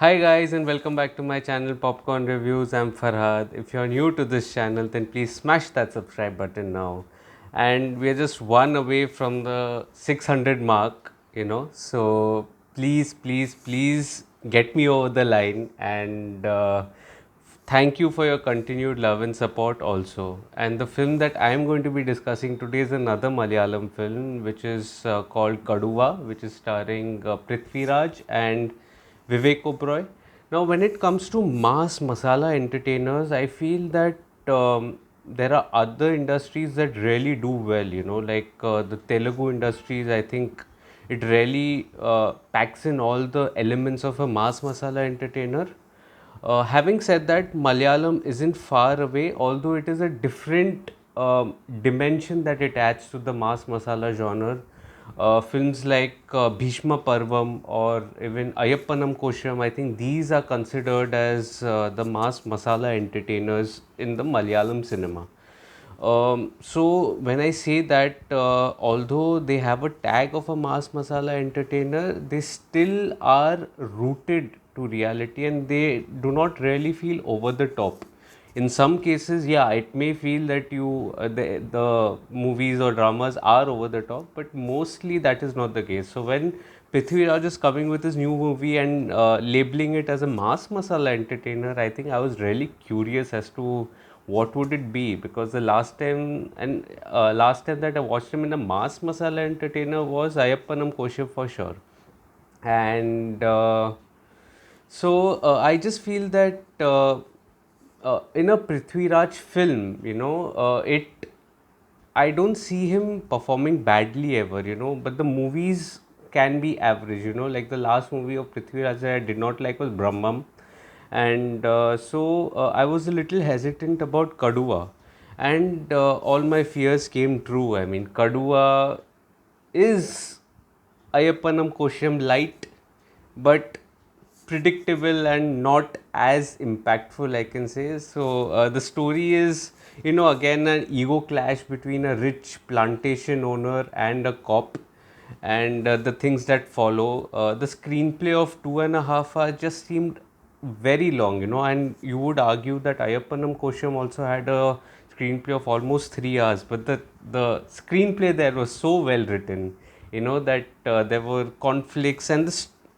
Hi guys and welcome back to my channel Popcorn Reviews. I'm Farhad. If you're new to this channel then please smash that subscribe button now. And we are just one away from the 600 mark, So please get me over the line and thank you for your continued love and support also. And the film that I am going to be discussing today is another Malayalam film which is called Kaduva, which is starring Prithviraj and Vivek Oberoi. Now, when it comes to mass masala entertainers, I feel that there are other industries that really do well, like the Telugu industries. I think it really packs in all the elements of a mass masala entertainer. Having said that, Malayalam isn't far away, although it is a different dimension that it adds to the mass masala genre. Films like Bhishma Parvam or even Ayappanam Kosham, I think these are considered as the mass masala entertainers in the Malayalam cinema. So when I say that, although they have a tag of a mass masala entertainer, they still are rooted to reality and they do not really feel over the top. In some cases, yeah, it may feel that the movies or dramas are over the top, but mostly that is not the case. So when Prithviraj is coming with his new movie and labeling it as a mass masala entertainer, I think I was really curious as to what would it be, because the last time that I watched him in a mass masala entertainer was Ayappanam Kosham for sure. And I just feel that in a Prithviraj film, it I don't see him performing badly ever, but the movies can be average, like the last movie of Prithviraj that I did not like was Brahmam. And I was a little hesitant about Kaduva, and all my fears came true. I mean, Kaduva is Ayappanam Kosham light, but predictable and not as impactful, I can say. So the story is, again an ego clash between a rich plantation owner and a cop, and the things that follow. The screenplay of 2.5 hours just seemed very long, and you would argue that Ayappanam Kosham also had a screenplay of almost 3 hours, but the screenplay there was so well written, that there were conflicts and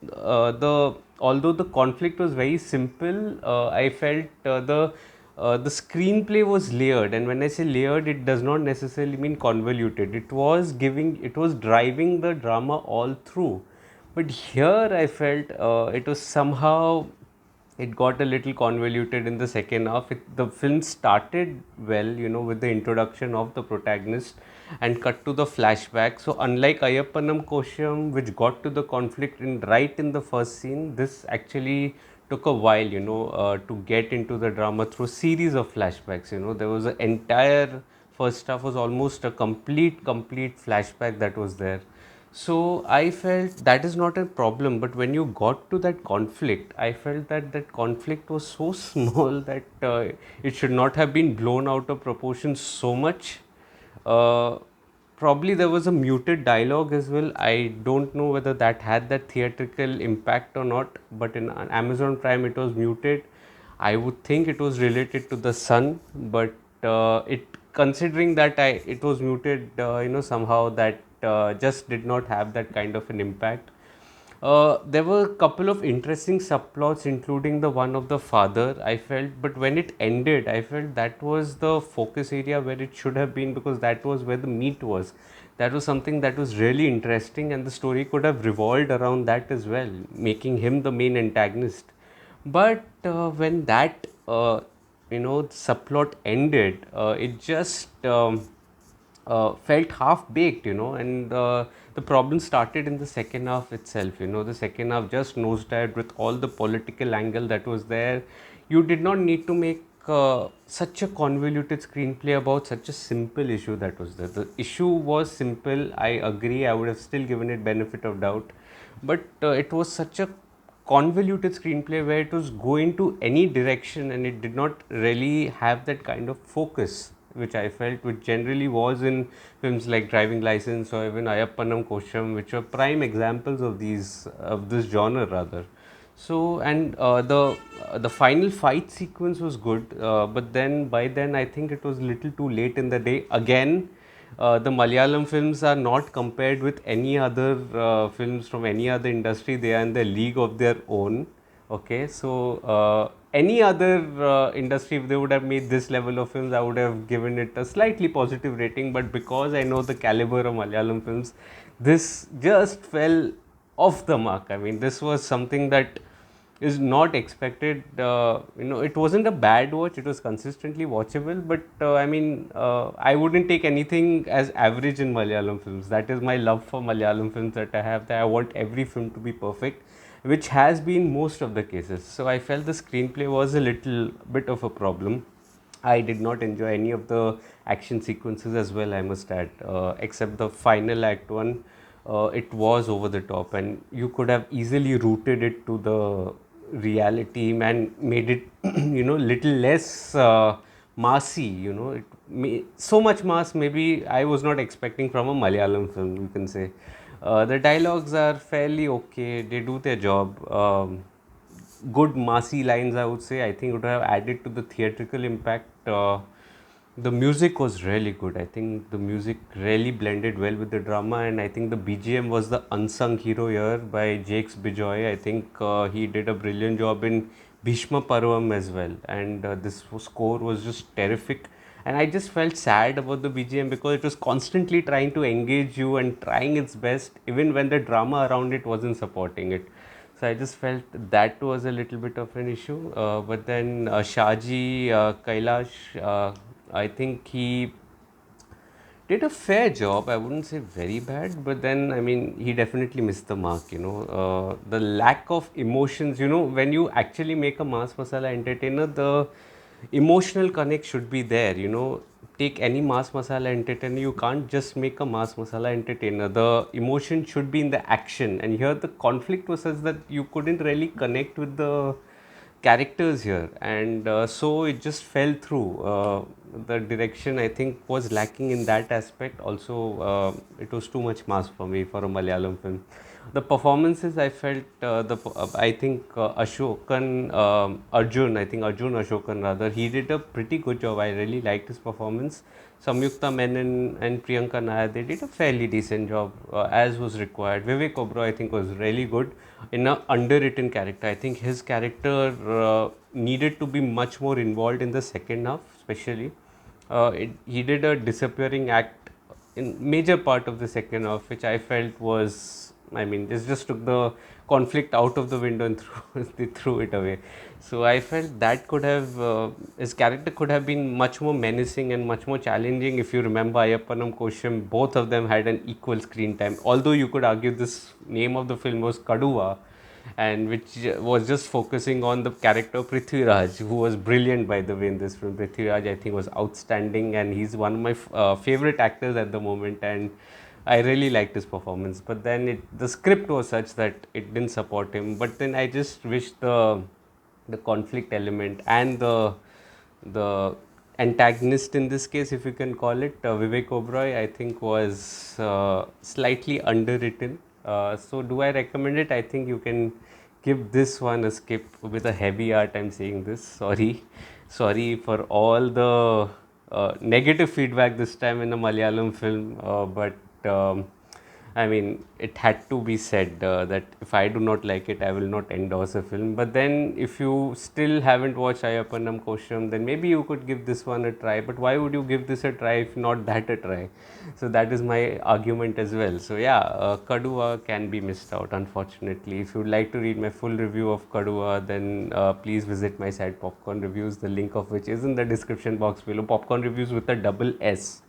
the although the conflict was very simple, I felt the screenplay was layered, and when I say layered, it does not necessarily mean convoluted. It was driving the drama all through. But here I felt it was somehow it got a little convoluted in the second half. The film started well, with the introduction of the protagonist and cut to the flashback. So, unlike Ayappanam Kosham, which got to the conflict right in the first scene, this actually took a while, to get into the drama through a series of flashbacks. There was an entire first half was almost a complete flashback that was there. So I felt that is not a problem, but when you got to that conflict, I felt that that conflict was so small that it should not have been blown out of proportion so much. Uh, Probably there was a muted dialogue as well. I don't know whether that had that theatrical impact or not, but in Amazon Prime it was muted. I would think it was related to the sun, but it considering that it was muted, somehow that just did not have that kind of an impact. There were a couple of interesting subplots, including the one of the father, I felt, but when it ended, I felt that was the focus area where it should have been, because that was where the meat was. That was something that was really interesting, and the story could have revolved around that as well, making him the main antagonist. But when that subplot ended, it just felt half baked, and the problem started in the second half itself. The second half just nosedived with all the political angle that was there. You did not need to make such a convoluted screenplay about such a simple issue that was there. The issue was simple, I agree. I would have still given it benefit of doubt, but it was such a convoluted screenplay where it was going to any direction and it did not really have that kind of focus, which I felt which generally was in films like Driving License or even Ayappanam Kosham, which are prime examples of this genre rather. So and the final fight sequence was good, but then by then I think it was little too late in the day. Again, the Malayalam films are not compared with any other films from any other industry. They are in the league of their own. Okay, so any other industry, if they would have made this level of films, I would have given it a slightly positive rating. But because I know the caliber of Malayalam films, this just fell off the mark. I mean, this was something that is not expected. It wasn't a bad watch. It was consistently watchable. But I wouldn't take anything as average in Malayalam films. That is my love for Malayalam films that I have. That I want every film to be perfect, which has been most of the cases. So I felt the screenplay was a little bit of a problem. I did not enjoy any of the action sequences as well, I must add, except the final act one. It was over the top, and you could have easily rooted it to the reality and made it, little less massy. So much mass. Maybe I was not expecting from a Malayalam film. You can say the dialogues are fairly okay. They do their job. Good massy lines, I would say. I think it would have added to the theatrical impact. The music was really good. I think the music really blended well with the drama, and I think the BGM was the unsung hero here by Jakes Bijoy. I think he did a brilliant job in Bhishma Parvam as well, and score was just terrific. And I just felt sad about the BGM because it was constantly trying to engage you and trying its best, even when the drama around it wasn't supporting it. So I just felt that was a little bit of an issue. But then Shaji Kailash, I think he did a fair job. I wouldn't say very bad, but then I mean he definitely missed the mark. The lack of emotions. When you actually make a mass masala entertainer, the emotional connect should be there. Take any mass masala entertainer, you can't just make a mass masala entertainer. The emotion should be in the action, and here the conflict was such that you couldn't really connect with the characters here, and so it just fell through. The direction, I think, was lacking in that aspect. Also, it was too much mass for me for a Malayalam film. The performances, I felt, I think Ashokan, Arjun, I think Arjun Ashokan rather, he did a pretty good job. I really liked his performance. Samyukta Menon and Priyanka Nair, they did a fairly decent job, as was required. Vivek Oberoi, I think, was really good in an underwritten character. I think his character needed to be much more involved in the second half, especially. He did a disappearing act in major part of the second half, which I felt was, I mean, this just took the conflict out of the window and they threw it away. So I felt that his character could have been much more menacing and much more challenging. If you remember Ayappanam Kosham, both of them had an equal screen time. Although you could argue this name of the film was Kaduva, and which was just focusing on the character Prithviraj, who was brilliant, by the way, in this film. Prithviraj, I think, was outstanding, and he's one of my favorite actors at the moment, and I really liked his performance. But then the script was such that it didn't support him. But then I just wish the conflict element and the antagonist in this case, if you can call it, Vivek Oberoi, I think was slightly underwritten. So do I recommend it? I think you can give this one a skip. With a heavy heart I'm saying this. Sorry for all the negative feedback this time in a Malayalam film, but I mean, it had to be said that if I do not like it, I will not endorse a film. But then, if you still haven't watched Ayappanam Kosham, then maybe you could give this one a try. But why would you give this a try if not that a try? So that is my argument as well. So yeah, Kaduva can be missed out, unfortunately. If you would like to read my full review of Kaduva, then please visit my site Popcorn Reviews, the link of which is in the description box below. Popcorn Reviews with a double S.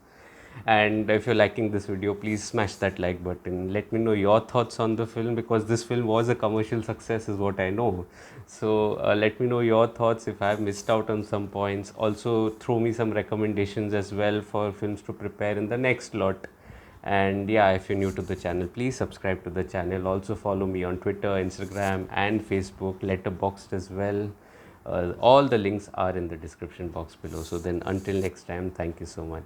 And if you're liking this video, please smash that like button. Let me know your thoughts on the film, because this film was a commercial success is what I know. So let me know your thoughts if I've missed out on some points. Also throw me some recommendations as well for films to prepare in the next lot. And yeah, if you're new to the channel, please subscribe to the channel. Also follow me on Twitter, Instagram and Facebook, Letterboxd as well. All the links are in the description box below. So then until next time, thank you so much.